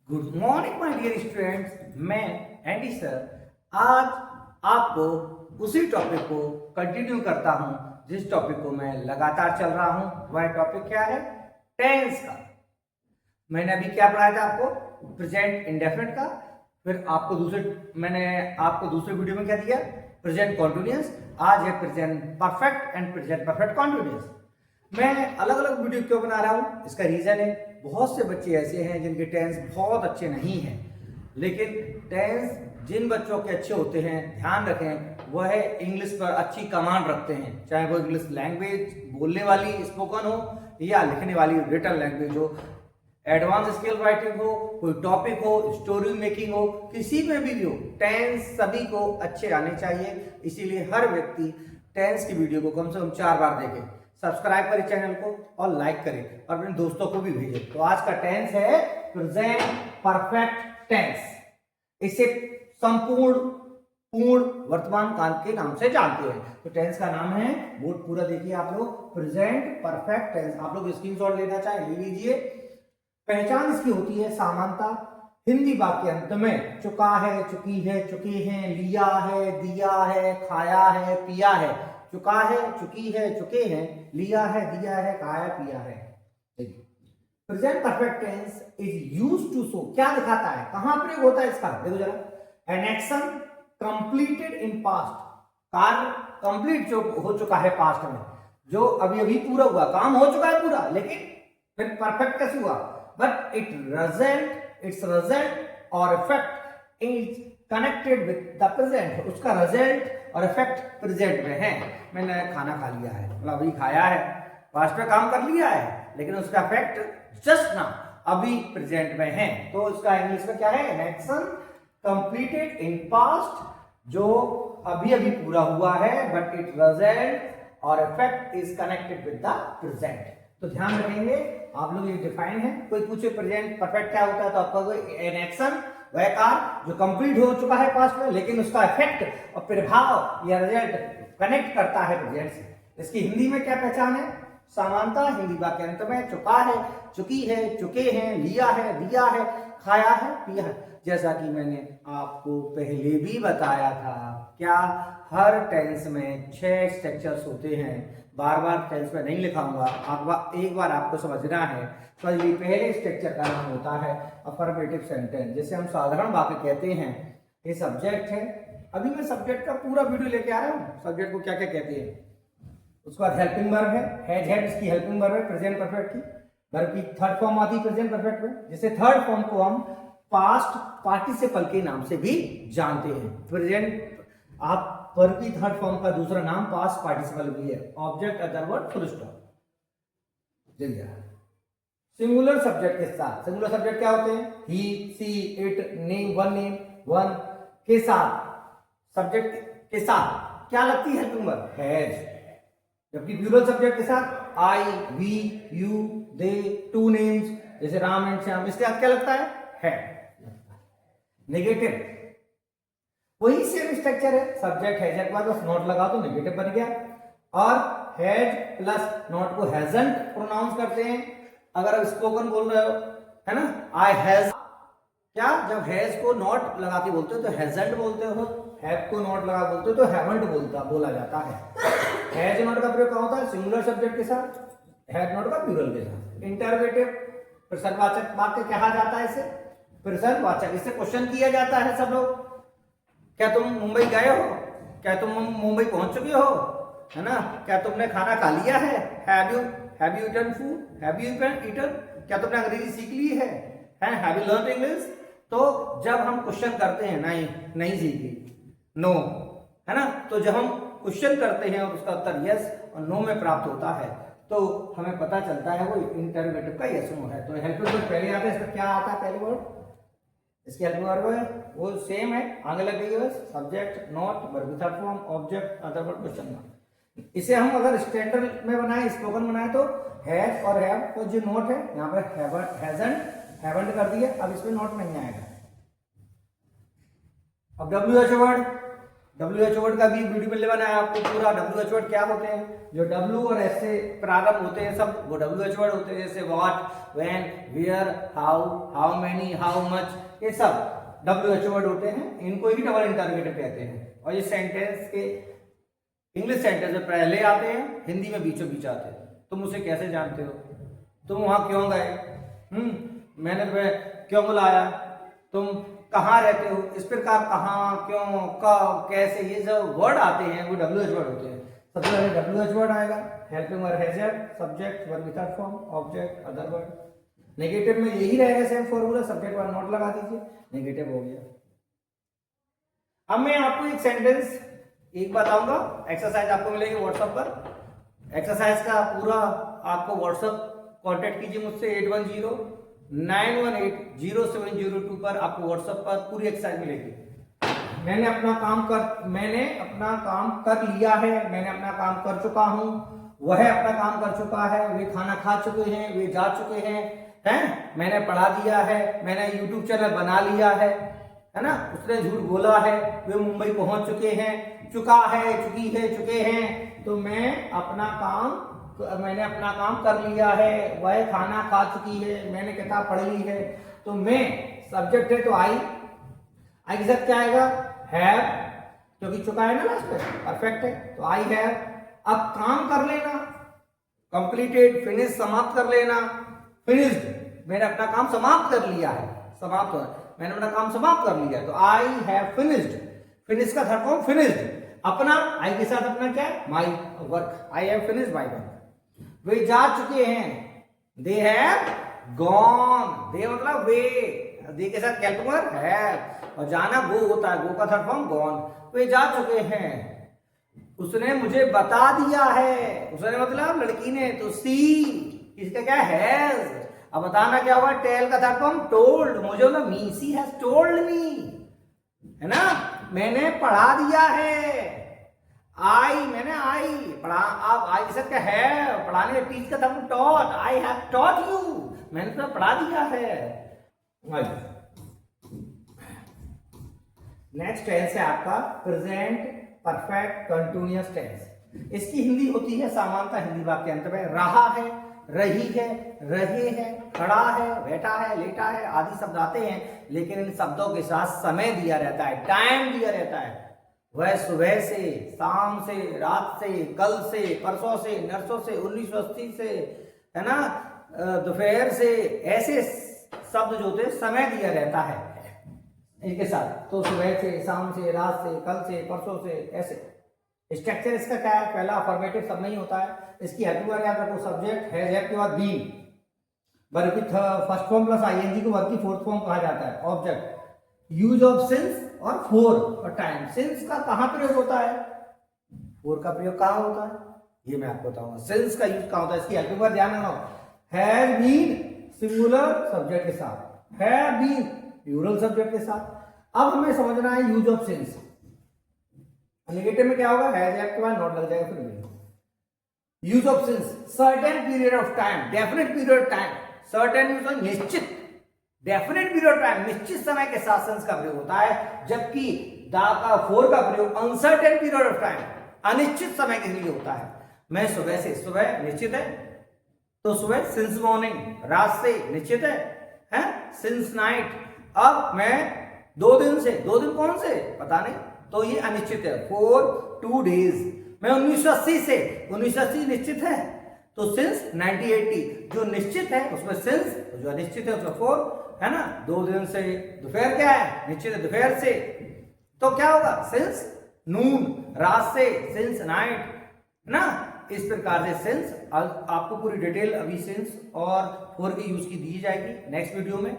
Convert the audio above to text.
Good morning my dear students, मैं Andy sir आज आपको उसी टॉपिक को कंटिन्यू करता हूं जिस टॉपिक को मैं लगातार चल रहा हूं। वह टॉपिक क्या है? टेंस का। मैंने अभी क्या पढ़ाया था आपको? प्रेजेंट इंडेफिनिट का। फिर मैंने आपको दूसरे वीडियो में क्या दिया? Present continuous. आज है present perfect and present perfect continuous. मैं अलग अलग वीडियो क्यों बना रहा हूं? इसका रीजन है, बहुत से बच्चे ऐसे हैं जिनके टेंस बहुत अच्छे नहीं हैं, लेकिन टेंस जिन बच्चों के अच्छे होते हैं, ध्यान रखें, वह इंग्लिश पर अच्छी कमांड रखते हैं, चाहे वो इंग्लिश लैंग्वेज बोलने वाली स्पोकन हो या लिखने वाली रिटन लैंग्वेज हो, एडवांस स्किल राइटिंग हो, कोई टॉपिक हो, स्टोरी मेकिंग हो, किसी में भी हो, टेंस सभी को अच्छे आने चाहिए। इसीलिए हर व्यक्ति टेंस की वीडियो को कम से कम 4 बार देखे, सब्सक्राइब करें चैनल को और लाइक करें और अपने दोस्तों को भी भेजें। तो आज का टेंस है प्रेजेंट परफेक्ट टेंस। इसे संपूर्ण पूर्ण वर्तमान काल के नाम से जानते हैं। तो टेंस का नाम है, बोर्ड पूरा देखिए आप लोग, प्रेजेंट परफेक्ट टेंस। आप लोग स्क्रीनशॉट लेना चाहे ले लीजिए। पहचान इसकी होती है समानता। हिंदी वाक्य अंत में चुका है, चुकी है, चुके हैं, लिया है, दिया है, खाया है, पिया है। चुका है, चुकी है, चुके हैं, लिया है, दिया है, खाया, पिया है। Present perfect tense is used to show, क्या दिखाता है, कहां प्रयोग होता है इसका? देखो जरा, an action completed in past, कार्य कंप्लीट जो हो चुका है पास्ट में, जो अभी अभी पूरा हुआ, काम हो चुका है पूरा, लेकिन फिर परफेक्ट कैसे हुआ? बट इट्स रिजल्ट और effect is connected with the present. उसका रिजल्ट और इफेक्ट प्रेजेंट में है। मैंने खाना खा लिया है, मतलब अभी खाया है, पास्ट में काम कर लिया है, लेकिन उसका इफेक्ट जस्ट नाउ अभी प्रेजेंट में है। तो इसका इंग्लिश में क्या है? An action completed in past, जो अभी अभी पूरा हुआ है, बट इट रिजल्ट और effect is connected with the present. तो ध्यान रखेंगे आप लोग, ये डिफाइन है। कोई पूछे प्रेजेंट परफेक्ट क्या होता है, तो आपका एन एक्शन वह कार्य जो कंप्लीट हो चुका है पास्ट में, लेकिन उसका इफेक्ट और प्रभाव या रिजल्ट कनेक्ट करता है प्रेजेंट से। इसकी हिंदी में क्या पहचान है? समानता। हिंदी वाक्य अंत में चुका है, चुकी है, चुके हैं, लिया है, दिया है, खाया है, पिया है। जैसा कि मैंने आपको पहले भी बताया था, क्या हर टेंस में 6 स्ट्रक्चर्स होते हैं। बार बार टेंस में नहीं लिखाऊंगा, एक बार आपको समझना है। समझिए, पहले स्ट्रक्चर का नाम होता है अफर्मेटिव सेंटेंस, जिसे हम साधारण वाक्य कहते हैं। ये सब्जेक्ट है। अभी मैं सब्जेक्ट का पूरा वीडियो लेके आ रहा हूँ, सब्जेक्ट को क्या क्या कहते हैं। उसके बाद हेल्पिंग वर्ब है, हैड, इसकी हेल्पिंग वर्ब है प्रेजेंट परफेक्ट की। वर्ब की थर्ड फॉर्म आती है प्रेजेंट परफेक्ट में, जिसे थर्ड फॉर्म को हम पास्ट पार्टिसिपल के नाम से भी जानते हैं। प्रेजेंट आप वर्ब की थर्ड फॉर्म का दूसरा नाम पास्ट पार्टिसिपल भी है। Object, other word, full stop. Singular subject के साथ, सिंगुलर सब्जेक्ट क्या होते हैं? He, she, it, name, one के साथ, सब्जेक्ट के साथ क्या लगती है हेल्पिंग वर्ब? हैज। जबकि प्लूरल सब्जेक्ट के साथ I, we, you, they, two names, जैसे राम एंड श्याम, इसके साथ क्या लगता है? नेगेटिव। वही सेम स्ट्रक्चर है, सब्जेक्ट हैज के बाद बस नॉट लगा तो नेगेटिव बन गया। और हैज प्लस नॉट को हैजंट प्रोनाउंस करते हैं। अगर आप स्पोकन बोल रहे हो, है ना, आई हैज, क्या जब हैज को नॉट लगा के बोलते हो तो हैजंट बोलते हो, हैव को नॉट लगा बोलते हो तो हैवंट बोला जाता है। हैज नॉट का प्रयोग कहाँ होता है? सिंगुलर सब्जेक्ट के साथ, हैज नॉट का प्लूरल के साथ। इंटरोगेटिव, प्रश्नवाचक वाक्य कहा जाता है इसे, प्रश्नवाचक। इससे क्वेश्चन किया जाता है सब लोग, क्या तुम मुंबई गए हो? क्या तुम मुंबई पहुंच चुके हो? है ना, क्या तुमने खाना खा लिया है? Have you eaten food? Have you eaten? क्या तुमने अंग्रेजी सीख ली है? Have you learn English? तो जब हम क्वेश्चन करते हैं, नहीं सीखी, नो, है ना, तो जब हम क्वेश्चन करते हैं और उसका उत्तर यस और नो में प्राप्त होता है, तो हमें पता चलता है वो इंटरोगेटिव का यस नो है। तो हेल्पिंग वर्ब पहले आता है, इसका क्या आता है पहले वर्ड? इसकी हेल्पिंग वर्ब है वो सेम है, आगे लग गई है subject, not, verb third form, object, other word, question mark. इसे हम अगर स्टैंडर्ड में बनाए, स्पोकन बनाए, तो हैज और हैव को जो नोट है यहाँ पर हैवंट कर दिया, अब इसमें नोट नहीं आएगा। अब W H word, WHO word का भी वीडियो में बनाया आपको पूरा। WHO वर्ड क्या होते हैं, जो W और S से प्रारंभ होते हैं सब वो WHO वर्ड होते हैं, जैसे what, when, where, how, how many, how much, ये सब WHO वर्ड होते हैं। इनको ही डबल इंटरोगेटिव कहते हैं। और ये सेंटेंस के इंग्लिश सेंटेंस में पहले आते हैं, हिंदी में बीचों बीच आते हैं। तुम उसे कैसे जानते हो, तुम वहां क्यों गए, मैंने तुम्हें क्यों बुलाया, तुम कहाँ रहते हो, इस प्रकार कहाँ, क्यों, कब, कैसे, ये जो वर्ड आते हैं वो WH वर्ड होते हैं। सबसे पहले WH वर्ड आएगा, helping verb has, subject, verb third form, object, other word. Negative में यही रहेगा same formula, subject word not लगा दीजिए, नेगेटिव हो गया। अब मैं आपको एक सेंटेंस एक बताऊंगा, एक्सरसाइज आपको मिलेगी व्हाट्सएप पर। एक्सरसाइज का पूरा आपको व्हाट्सएप कांटेक्ट कीजिए मुझसे 8109180702 पर, आपको व्हाट्सएप पर पूरी एक्सरसाइज मिलेगी। मैंने अपना काम कर लिया है, मैंने अपना काम कर चुका हूं, वह अपना काम कर चुका है, वे खाना खा चुके हैं, वे जा चुके हैं, मैंने पढ़ा दिया है, मैंने यूट्यूब चैनल बना लिया है ना, उसने झूठ बोला है, वे मुंबई पहुंच चुके हैं, चुका है, चुकी है, चुके हैं। तो मैंने अपना काम कर लिया है, वह खाना खा चुकी है, मैंने किताब पढ़ ली है। तो मैं सब्जेक्ट है तो आई के साथ क्या आएगा, हैव, क्योंकि चुका है ना लास्ट पे, परफेक्ट है तो आई हैव। अब काम कर लेना, कंप्लीटेड, फिनिश, समाप्त कर लेना, फिनिश्ड, मैंने अपना काम समाप्त कर लिया है, समाप्त हो, मैंने अपना काम समाप्त कर लिया तो आई हैव फिनिश्ड। फिनिश का थर्ड फॉर्म फिनिश्ड। अपना आई के साथ अपना क्या है, my work, I have finished my work. वे जा चुके हैं, दे हैव गॉन, दे मतलब वे, दे के साथ हेल्प वर्ब हैव, और जाना गो होता है, गो का थर्ड फॉर्म गॉन। वे जा चुके हैं, उसने मुझे बता दिया है, उसने मतलब लड़की ने, तो सी इसका क्या हैज। अब बताना क्या हुआ, टेल का थर्ड फॉर्म टोल्ड, मुझे मतलब मी, सी हैज टोल्ड मी, है ना, मैंने पढ़ा दिया है। मैंने पढ़ा, अब आई के साथ क्या है, पढ़ाने, टीच का था taught, I have taught you, मैंने तो पढ़ा दिया है। नेक्स्ट टेंस है आपका प्रेजेंट परफेक्ट कंटिन्यूअस टेंस। इसकी हिंदी होती है सामान्यतः हिंदी वाक्य अंत में रहा है, रही है, रहे हैं, खड़ा है, बैठा है, लेटा है आदि शब्द आते हैं, लेकिन इन शब्दों के साथ समय दिया रहता है, टाइम दिया रहता है। वह सुबह से, शाम से, रात से, कल से, परसों से, नरसों से, 1980 से, है ना, दोपहर से, ऐसे शब्द जो होते समय दिया रहता है इनके साथ। तो सुबह से, शाम से, रात से, कल से, परसों से, ऐसे। स्ट्रक्चर इसका क्या है, पहला अफर्मेटिव सब नहीं होता है, इसकी हेल्पिंग वर्ब याद रखो, सब्जेक्ट हैज, हैव के बाद बीन, वर्ब की फर्स्ट फॉर्म प्लस आईएनजी को वर्ब की फोर्थ फॉर्म कहा जाता है, ऑब्जेक्ट, यूज ऑफ सिंस और फोर और टाइम। सिंस का कहां प्रयोग होता है, फोर का प्रयोग कहां होता है, ये मैं आपको बताऊंगा। सिंस का यूज कहां होता है, इसकी हेल्पिंग वर्ब ध्यान रखो, हैज बीन सिंगुलर सब्जेक्ट के साथ, हैव बीन प्लूरल सब्जेक्ट के साथ। अब हमें समझना है यूज ऑफ सिंस। नेगेटिव में क्या होगा, हैज, हैव के बाद नॉट लग जाएगा फिर भी। Use of since, certain period of time, definite period of time, certain use निश्चित, डेफिनेट पीरियड ऑफ टाइम निश्चित समय के साथ सिंस का प्रयोग होता है, जबकि दा का फोर का प्रयोग अनसर्टेन पीरियड ऑफ टाइम, अनिश्चित समय के लिए होता है। मैं सुबह से, सुबह निश्चित है तो सुबह सिंस मॉर्निंग, रात से निश्चित है सिंस नाइट। अब मैं 2 दिन से, 2 दिन कौन से पता नहीं, तो ये अनिश्चित है, फॉर 2 डेज। मैं 1980 से, 1980 निश्चित है तो सिंस 1980, जो निश्चित है उसमें सिंस, जो अनिश्चित है उसमें फोर, है ना। 2 दिन से, दोपहर क्या है, निश्चित है दोपहर से, तो क्या होगा सिंस नून, रात से सिंस नाइट, है ना। इस प्रकार से सिंस, आपको पूरी डिटेल अभी सिंस और फोर की यूज की दी जाएगी नेक्स्ट वीडियो में।